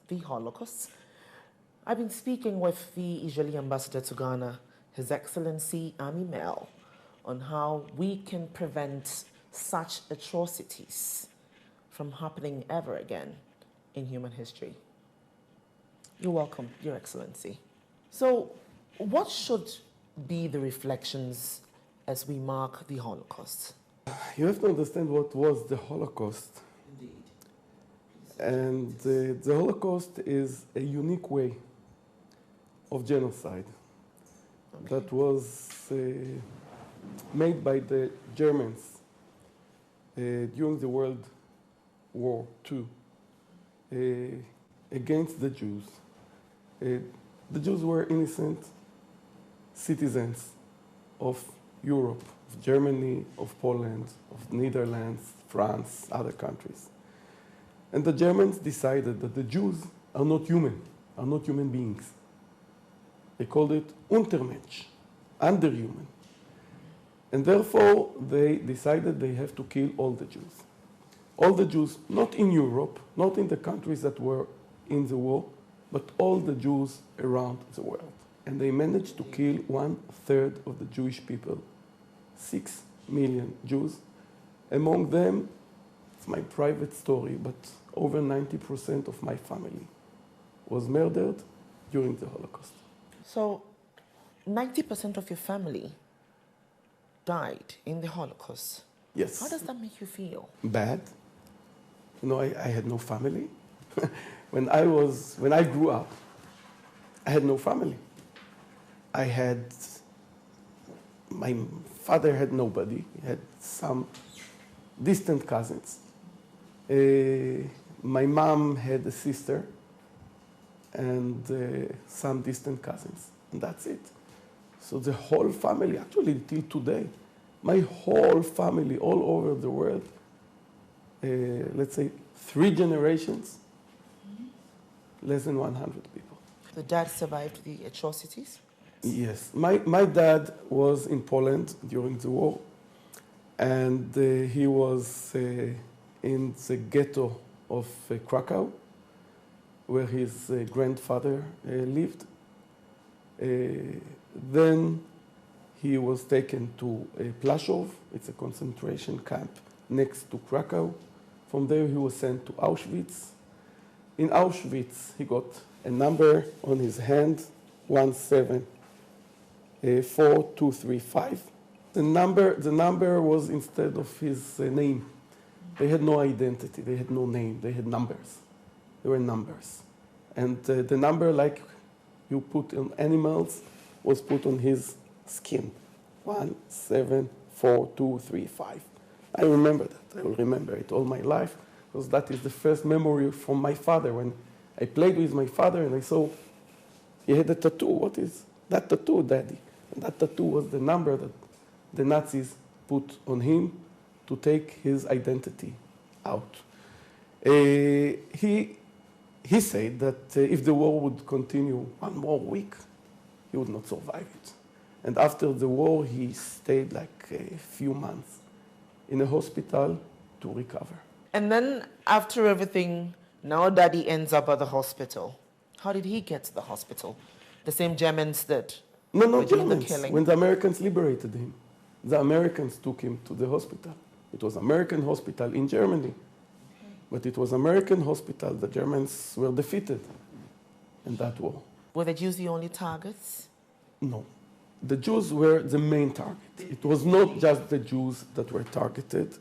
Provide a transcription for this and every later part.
the Holocaust. I've been speaking with the Israeli ambassador to Ghana, His Excellency Ami Mel, on how we can prevent such atrocities from happening ever again in human history. You're welcome, Your Excellency. So, what should be the reflections as we mark the Holocaust? You have to understand what was the Holocaust. Indeed. And the Holocaust is a unique way of genocide that was made by the Germans during the World War II against the Jews. The Jews were innocent citizens of Europe, of Germany, of Poland, of Netherlands, France, other countries. And the Germans decided that the Jews are not human beings. They called it Untermensch, underhuman. And therefore, they decided they have to kill all the Jews. All the Jews, not in Europe, not in the countries that were in the war, but all the Jews around the world. And they managed to kill 1/3 of the Jewish people, 6 million Jews. Among them, it's my private story, but over 90% of my family was murdered during the Holocaust. So, 90% of your family died in the Holocaust. Yes. How does that make you feel? Bad. You know, I had no family. When I grew up, I had no family. My father had nobody. He had some distant cousins. My mom had a sister and some distant cousins, and that's it. So the whole family, actually till today, my whole family all over the world, let's say 3 generations, less than 100 people. The dad survived the atrocities? Yes. My dad was in Poland during the war, and he was in the ghetto of Krakow, where his grandfather lived. Then he was taken to Plaszów. It's a concentration camp next to Krakow. From there, he was sent to Auschwitz. In Auschwitz, he got a number on his hand, 174235. The number was instead of his name. They had no identity, they had no name, they had numbers. They were numbers. And the number, like you put on animals, was put on his skin. 174235. I remember that. I will remember it all my life, because that is the first memory from my father. When I played with my father and I saw he had a tattoo. What is that tattoo, Daddy? And that tattoo was the number that the Nazis put on him to take his identity out. He said that if the war would continue 1 more week, he would not survive it. And after the war, he stayed like a few months in a hospital to recover. And then after everything, now Daddy ends up at the hospital. How did he get to the hospital? The same Germans that No, were doing the Germans. killing? When the Americans liberated him, the Americans took him to the hospital. It was American hospital in Germany. But it was American hospital. The Germans were defeated in that war. Were the Jews the only targets? No. The Jews were the main target. It was not just the Jews that were targeted,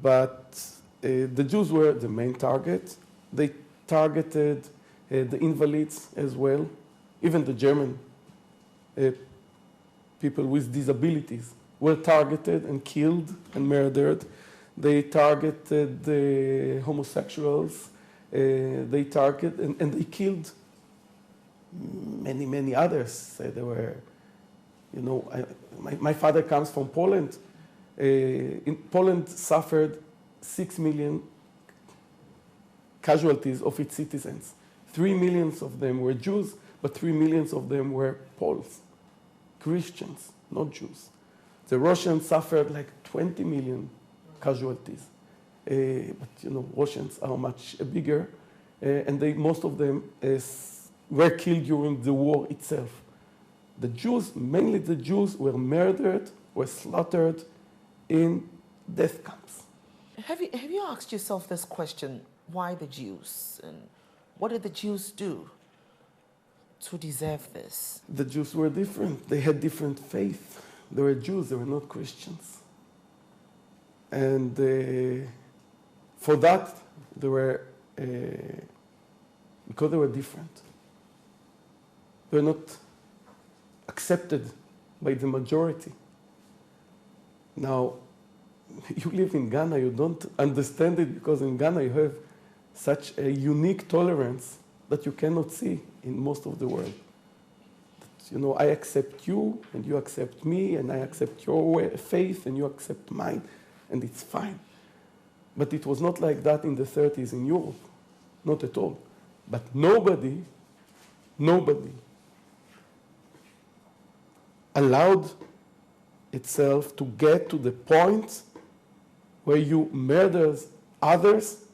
but the Jews were the main target. They targeted the invalids as well, even the German people with disabilities were targeted and killed and murdered. They targeted the homosexuals. They targeted and they killed many others. There were, you know, my father comes from Poland. In Poland suffered 6 million casualties of its citizens. 3 million of them were Jews, but 3 million of them were Poles, Christians, not Jews. The Russians suffered like 20 million casualties. But you know, Russians are much bigger. and most of them were killed during the war itself. The Jews, mainly the Jews, were murdered, were slaughtered in death camps. Have you asked yourself this question, why the Jews? And what did the Jews do to deserve this? The Jews were different. They had different faith. They were Jews, they were not Christians. And for that, they were, because they were different, they were not accepted by the majority. Now, you live in Ghana, you don't understand it because in Ghana you have such a unique tolerance that you cannot see in most of the world. You know, I accept you and you accept me and I accept your faith and you accept mine and it's fine. But it was not like that in the 30s in Europe, not at all. But nobody allowed itself to get to the point where you murder others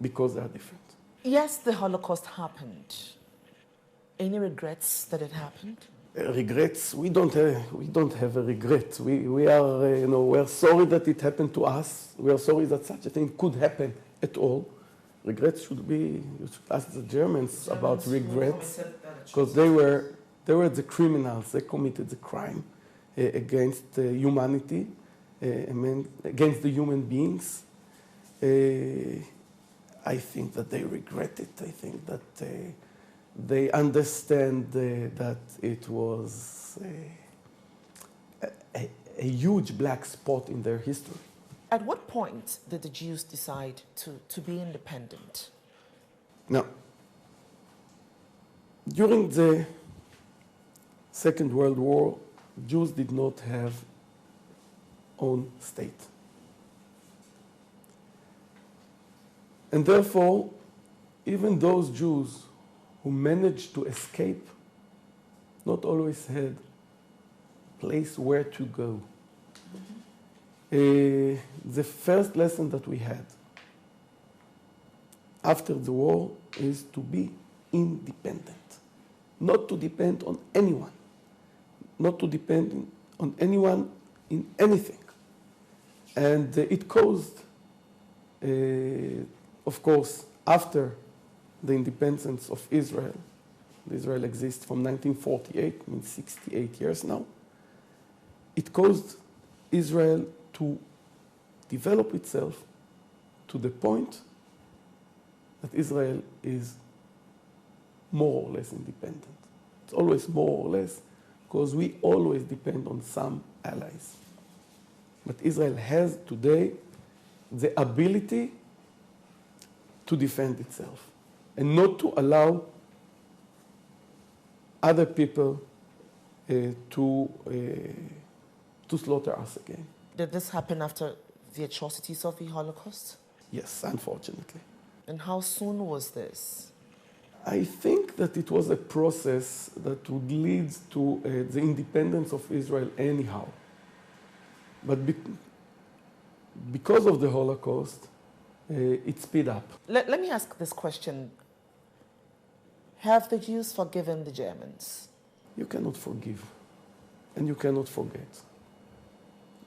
because they are different. Yes, the Holocaust happened. Any regrets that it happened? Regrets? We don't have a regret. We are sorry that it happened to us. We are sorry that such a thing could happen at all. Regrets should be, you should ask the Germans about regrets, because they were the criminals. They committed the crime against humanity, against the human beings. I think that they regret it. I think that they understand that it was a huge black spot in their history. At what point did the Jews decide to be independent? Now, during the Second World War, Jews did not have own state. And therefore, even those Jews who managed to escape not always had a place where to go. The first lesson that we had after the war is to be independent, not to depend on anyone, not to depend on anyone in anything. And it caused, of course, after the independence of Israel. Israel exists from 1948, means 68 years now. It caused Israel to develop itself to the point that Israel is more or less independent. It's always more or less, because we always depend on some allies. But Israel has today the ability to defend itself and not to allow other people to slaughter us again. Did this happen after the atrocities of the Holocaust? Yes, unfortunately. And how soon was this? I think that it was a process that would lead to the independence of Israel anyhow. But because of the Holocaust, it sped up. Let me ask this question. Have the Jews forgiven the Germans? You cannot forgive, and you cannot forget.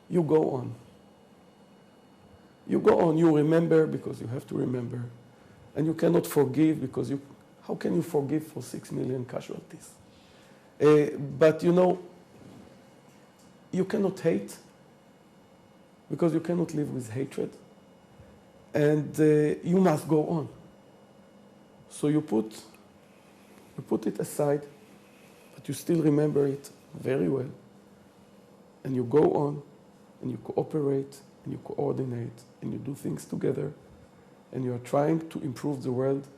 You go on. You go on, you remember because you have to remember. And you cannot forgive because how can you forgive for 6 million casualties? But you cannot hate because you cannot live with hatred. And you must go on. So you put it aside, but you still remember it very well. And you go on, and you cooperate, and you coordinate, and you do things together, and you are trying to improve the world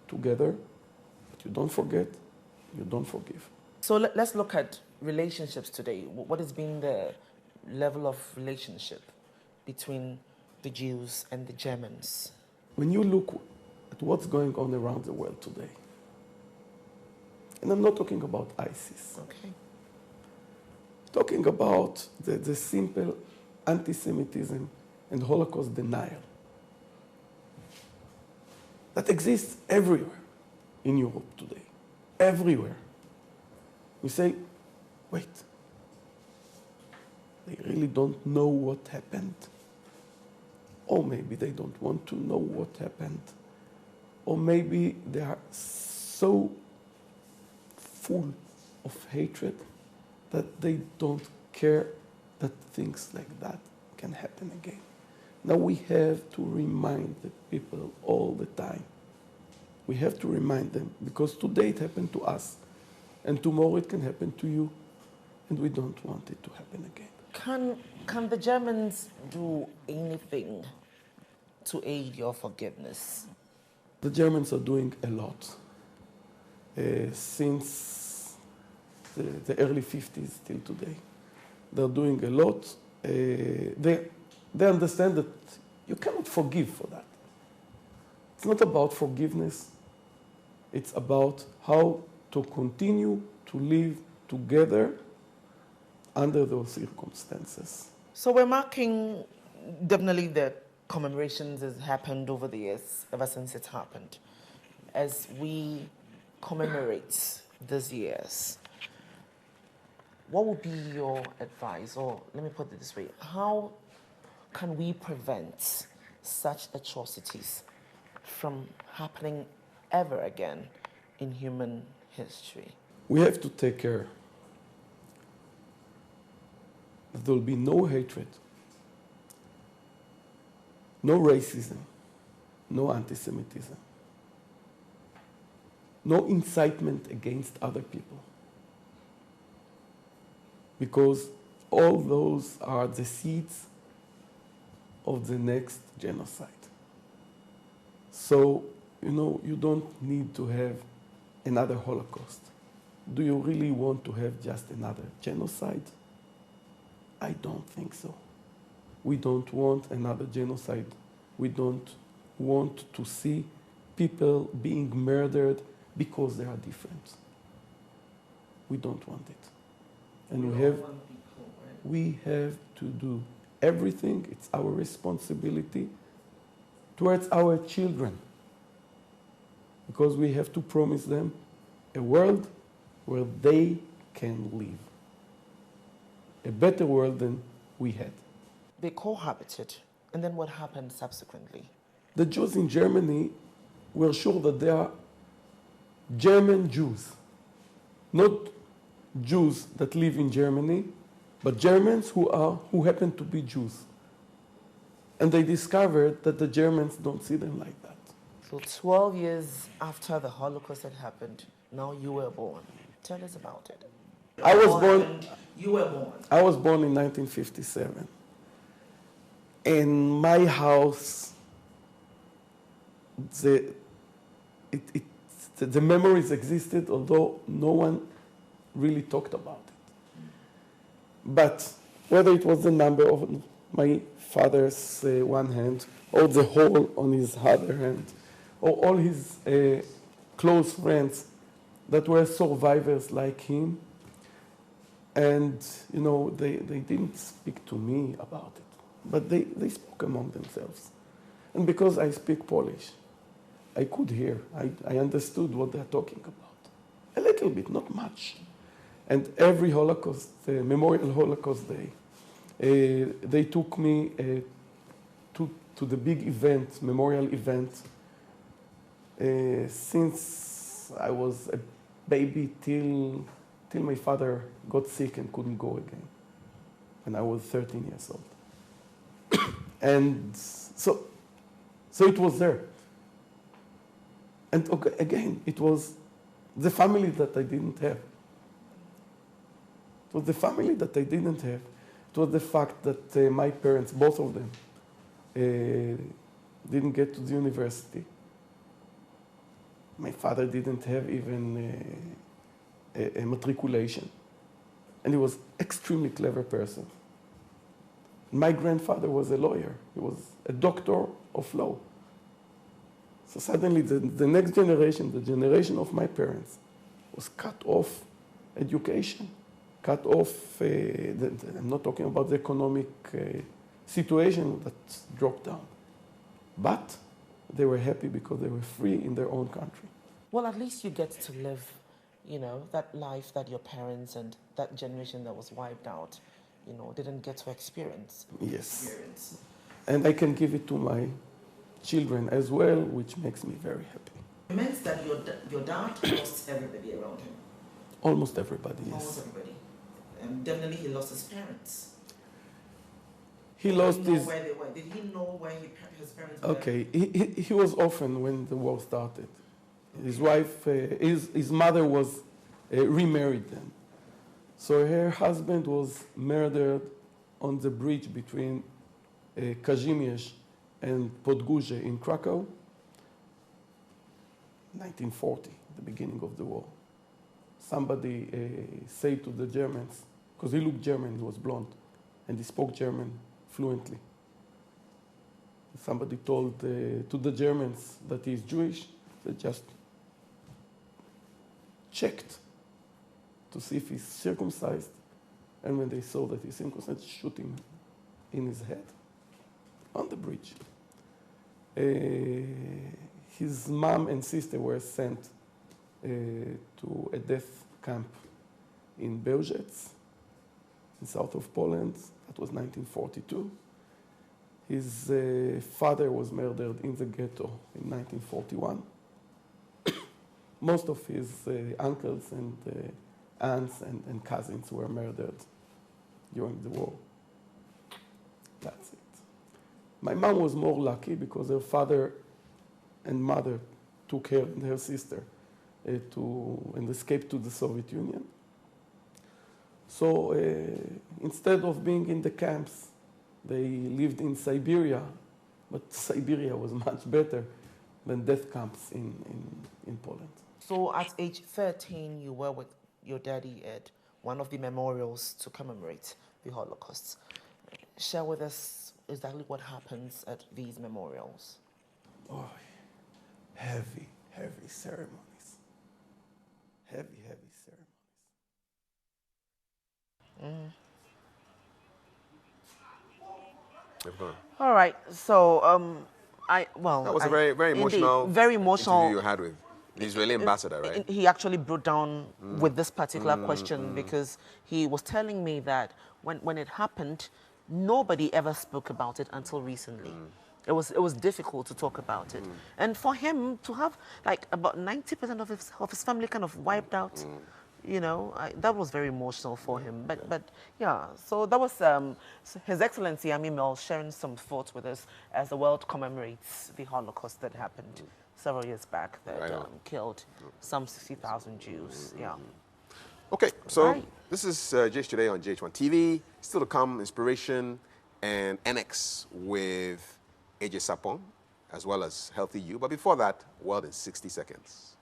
together, but you don't forget, you don't forgive. So let's look at relationships today. What has been the level of relationship between the Jews and the Germans? When you look at what's going on around the world today, and I'm not talking about ISIS. Okay. Talking about the simple anti-Semitism and Holocaust denial. that exists everywhere in Europe today. Everywhere. We say, wait, they really don't know what happened. Or maybe they don't want to know what happened. Or maybe they are so full of hatred that they don't care that things like that can happen again. Now we have to remind the people all the time. We have to remind them, because today it happened to us, and tomorrow it can happen to you, and we don't want it to happen again. Can the Germans do anything to aid your forgiveness? The Germans are doing a lot. Since the early 50s till today. They're doing a lot. They understand that you cannot forgive for that. It's not about forgiveness. It's about how to continue to live together under those circumstances. So we're marking definitely the commemorations has happened over the years, ever since it happened. As we commemorate these years, what would be your advice? Or let me put it this way, how can we prevent such atrocities from happening ever again in human history? We have to take care that there will be no hatred, no racism, no anti-Semitism, no incitement against other people. Because all those are the seeds of the next genocide. So, you don't need to have another Holocaust. Do you really want to have just another genocide? I don't think so. We don't want another genocide. We don't want to see people being murdered because they are different. We don't want it. And we have to do everything. It's our responsibility towards our children, because we have to promise them a world where they can live, a better world than we had. They cohabited, and then what happened subsequently? The Jews in Germany were sure that they are German Jews, not Jews that live in Germany, but Germans who happen to be Jews. And they discovered that the Germans don't see them like that. So 12 years after the Holocaust had happened, now you were born. Tell us about it. You were born. I was born in 1957. In my house, the memories existed, although no one really talked about it. But whether it was the number of my father's one hand, or the hole on his other hand, or all his close friends that were survivors like him, and they didn't speak to me about it, but they spoke among themselves. And because I speak Polish, I could hear, I understood what they're talking about. A little bit, not much. And every Holocaust, Memorial Holocaust Day, they took me to the big event, memorial event, since I was a baby till my father got sick and couldn't go again, when I was 13 years old. And so it was there. And again, it was the family that I didn't have. It was the family that I didn't have. It was the fact that my parents, both of them, didn't get to the university. My father didn't have even a matriculation. And he was an extremely clever person. My grandfather was a lawyer. He was a doctor of law. So suddenly the next generation, the generation of my parents, was cut off education, cut off, I'm not talking about the economic situation that dropped down, but they were happy because they were free in their own country. Well, at least you get to live, you know, that life that your parents and that generation that was wiped out, you know, didn't get to experience. Yes. And I can give it to my children as well, which makes me very happy. It meant that your dad lost everybody around him. Almost everybody, yes. Almost everybody. And definitely he lost his parents. He lost his... Where they were. Did he know where his parents were? Okay, he was orphaned when the war started. His wife, his mother was remarried then. So her husband was murdered on the bridge between Kazimierz and Podgórze in Krakow, 1940, the beginning of the war. Somebody said to the Germans, because he looked German, he was blonde, and he spoke German fluently. Somebody told to the Germans that he's Jewish. They just checked to see if he's circumcised, and when they saw that he's circumcised, shoot him in his head on the bridge. His mom and sister were sent to a death camp in Bełżec, in south of Poland. That was 1942. His father was murdered in the ghetto in 1941. Most of his uncles and aunts and cousins were murdered during the war. That's it. My mom was more lucky because her father and mother took her and her sister and escaped to the Soviet Union. So instead of being in the camps, they lived in Siberia, but Siberia was much better than death camps in Poland. So at age 13, you were with your daddy at one of the memorials to commemorate the Holocaust. Share with us exactly what happens at these memorials. Oh, heavy, heavy ceremonies. Heavy, heavy ceremonies. All right. So that was a very, very emotional, very emotional interview you had with the Israeli ambassador, right? He actually broke down with this particular question because he was telling me that when it happened, nobody ever spoke about it until recently. It was difficult to talk about it, and for him to have like about 90% of his family kind of wiped out. You know, that was very emotional for him. But yeah, so that was His Excellency Ami Mel sharing some thoughts with us as the world commemorates the Holocaust that happened several years back that killed some 60,000 Jews. Yeah. Okay, so Right. this is GH Today on GH1 TV. Still to come, Inspiration and NX with AJ Sapong, as well as Healthy You. But before that, World in 60 Seconds.